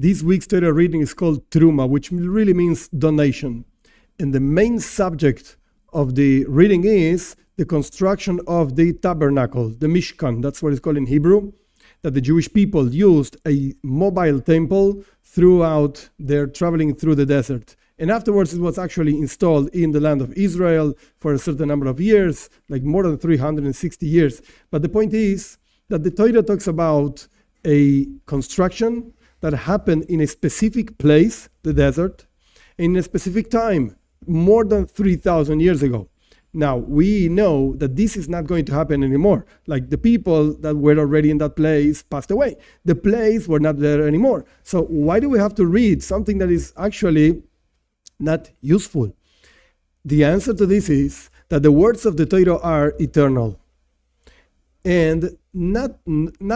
This week's Torah reading is called Terumah, which really means donation. And the main subject of the reading is the construction of the Tabernacle, the Mishkan. That's what it's called in Hebrew, that the Jewish people used a mobile temple throughout their traveling through the desert. And afterwards, it was actually installed in the land of Israel for a certain number of years, like more than 360 years. But the point is that the Torah talks about a construction that happened in a specific place, the desert, in a specific time, more than 3,000 years ago. Now, we know that this is not going to happen anymore. Like the people that were already in that place passed away. The place were not there anymore. So why do we have to read something that is actually not useful? The answer to this is that the words of the Torah are eternal. And not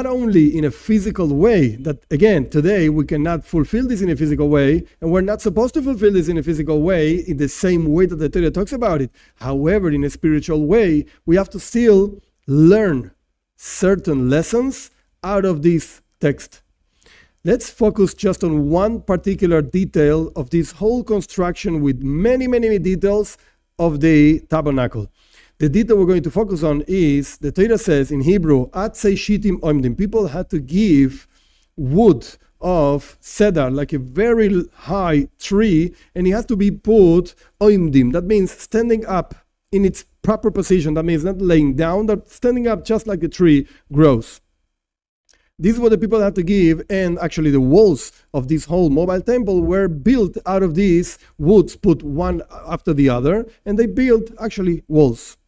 only in a physical way, that again, today we cannot fulfill this in a physical way, and we're not supposed to fulfill this in a physical way in the same way that the Torah talks about it. However, in a spiritual way, we have to still learn certain lessons out of this text. Let's focus just on one particular detail of this whole construction with many, many details of the tabernacle. The detail we're going to focus on is, the Torah says in Hebrew, Atzei Shitim Oimdim. People had to give wood of Cedar, like a very high tree, and it has to be put Oimdim. That means standing up in its proper position. That means not laying down, but standing up just like a tree grows. This is what the people had to give, and actually the walls of this whole mobile temple were built out of these woods, put one after the other, and they built actually walls.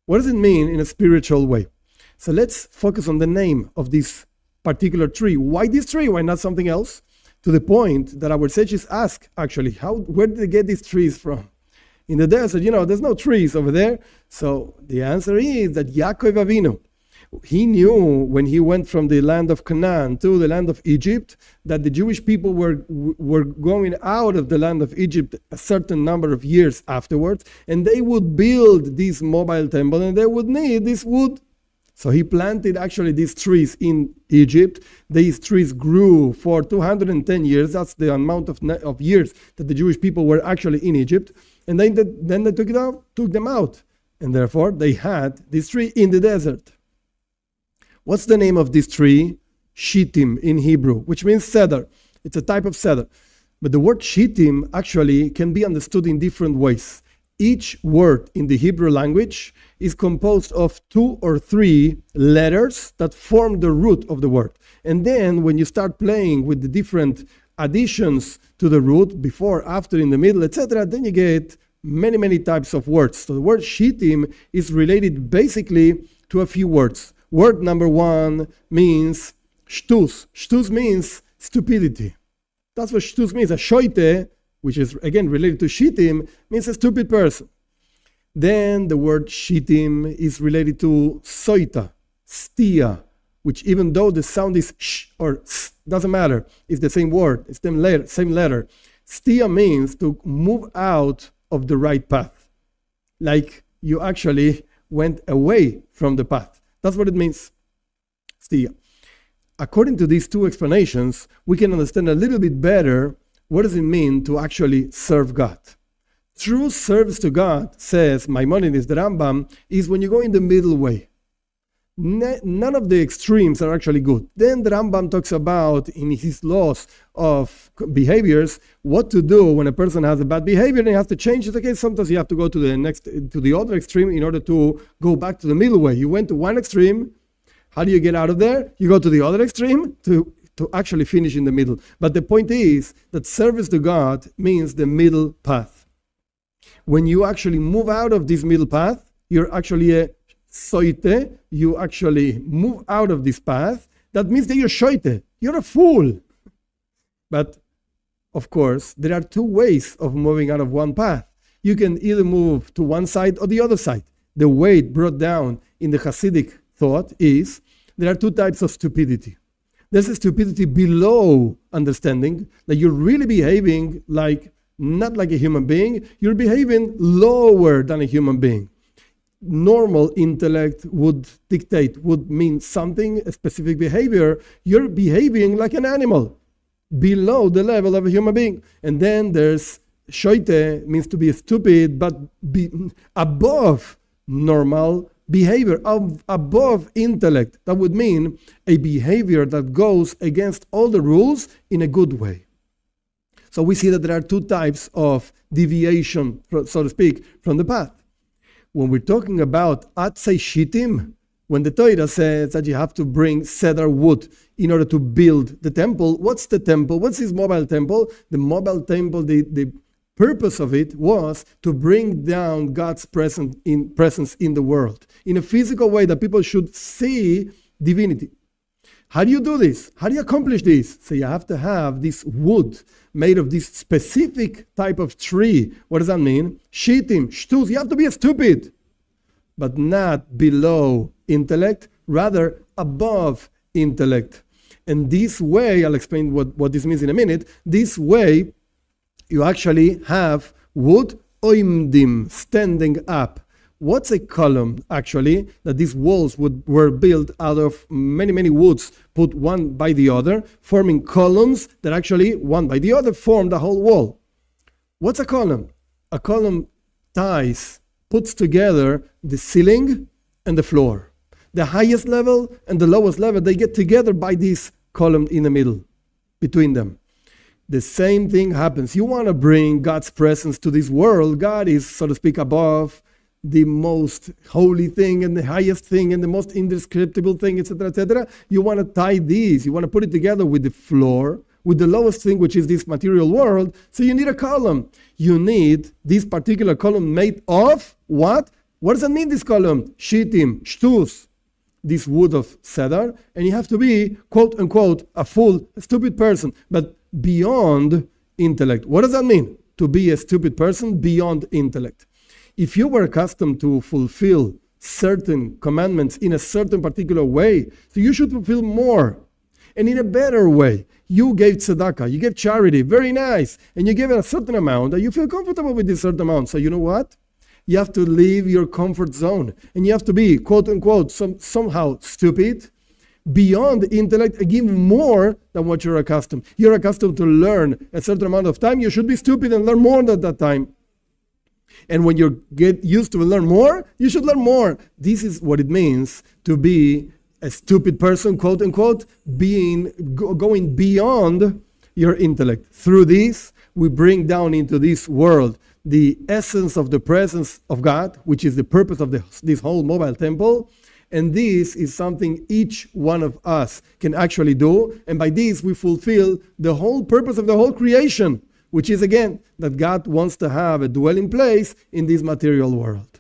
What does it mean in a spiritual way? So let's focus on the name of this particular tree. Why this tree? Why not something else? To the point that our sages ask, actually, where did they get these trees from? In the desert, there's no trees over there. So the answer is that Yaakov Avinu, he knew when he went from the land of Canaan to the land of Egypt that the Jewish people were going out of the land of Egypt a certain number of years afterwards, and they would build this mobile temple and they would need this wood. So he planted actually these trees in Egypt. These trees grew for 210 years. That's the amount of years that the Jewish people were actually in Egypt. And then they took them out. And therefore they had this tree in the desert. What's the name of this tree? Shittim in Hebrew, which means cedar. It's a type of cedar. But the word shittim actually can be understood in different ways. Each word in the Hebrew language is composed of 2 or 3 letters that form the root of the word. And then when you start playing with the different additions to the root, before, after, in the middle, etc., then you get many, many types of words. So the word shittim is related basically to a few words. Word number 1 means shtus. Shtus means stupidity. That's what shtus means. A shoite, which is again related to shittim, means a stupid person. Then the word shittim is related to soita, stia, which even though the sound is sh or s, doesn't matter. It's the same word. It's the same letter. Stia means to move out of the right path. Like you actually went away from the path. That's what it means, stia. According to these 2 explanations, we can understand a little bit better what does it mean to actually serve God. True service to God, says Maimonides, the Rambam, is when you go in the middle way. None of the extremes are actually good. Then the Rambam talks about, in his laws of behaviors, what to do when a person has a bad behavior and he has to change it. Okay, sometimes you have to go to the other extreme in order to go back to the middle way. You went to one extreme. How do you get out of there? You go to the other extreme to actually finish in the middle. But the point is that service to God means the middle path. When you actually move out of this middle path, you're actually a soite, you actually move out of this path. That means that you're shoite, you're a fool. But of course, there are 2 ways of moving out of one path. You can either move to one side or the other side. The way it brought down in the Hasidic thought is there are 2 types of stupidity. There's a stupidity below understanding, that you're really behaving not like a human being, you're behaving lower than a human being. Normal intellect would mean something, a specific behavior. You're behaving like an animal. below the level of a human being. And then there's shoite, means to be stupid, but above normal behavior, above intellect. That would mean a behavior that goes against all the rules in a good way. So we see that there are two types of deviation, so to speak, from the path. When we're talking about atzei shitim, when the Torah says that you have to bring cedar wood in order to build the temple, what's the temple? What's this mobile temple? The mobile temple, the purpose of it was to bring down God's presence in the world in a physical way that people should see divinity. How do you do this? How do you accomplish this? So you have to have this wood made of this specific type of tree. What does that mean? Shitim, shtus. You have to be stupid, but not below intellect, rather above intellect. And this way, I'll explain what this means in a minute. This way, you actually have wood oimdim, standing up. What's a column, actually? That these walls were built out of many, many woods, put one by the other, forming columns that actually, one by the other, form the whole wall. What's a column? A column puts together the ceiling and the floor. The highest level and the lowest level, they get together by this column in the middle, between them. The same thing happens. You want to bring God's presence to this world. God is, so to speak, above the most holy thing and the highest thing and the most indescribable thing, etc., etc. You want to tie these. You want to put it together with the floor, with the lowest thing, which is this material world. So you need a column. You need this particular column made of what? What does that mean, this column? Shitim, shtus, this wood of cedar. And you have to be, quote unquote, a stupid person, but beyond intellect. What does that mean? To be a stupid person beyond intellect. If you were accustomed to fulfill certain commandments in a certain particular way, so you should fulfill more and in a better way. You gave tzedakah, you gave charity, very nice, and you gave a certain amount, and you feel comfortable with this certain amount. So you know what? You have to leave your comfort zone, and you have to be, quote unquote, somehow stupid, beyond intellect, and give more than what you're accustomed. You're accustomed to learn a certain amount of time. You should be stupid and learn more than that time. And when you get used to learn more, you should learn more. This is what it means to be a stupid person, quote unquote, going beyond your intellect. Through this, we bring down into this world the essence of the presence of God, which is the purpose of this whole mobile temple. And this is something each one of us can actually do. And by this, we fulfill the whole purpose of the whole creation, which is, again, that God wants to have a dwelling place in this material world.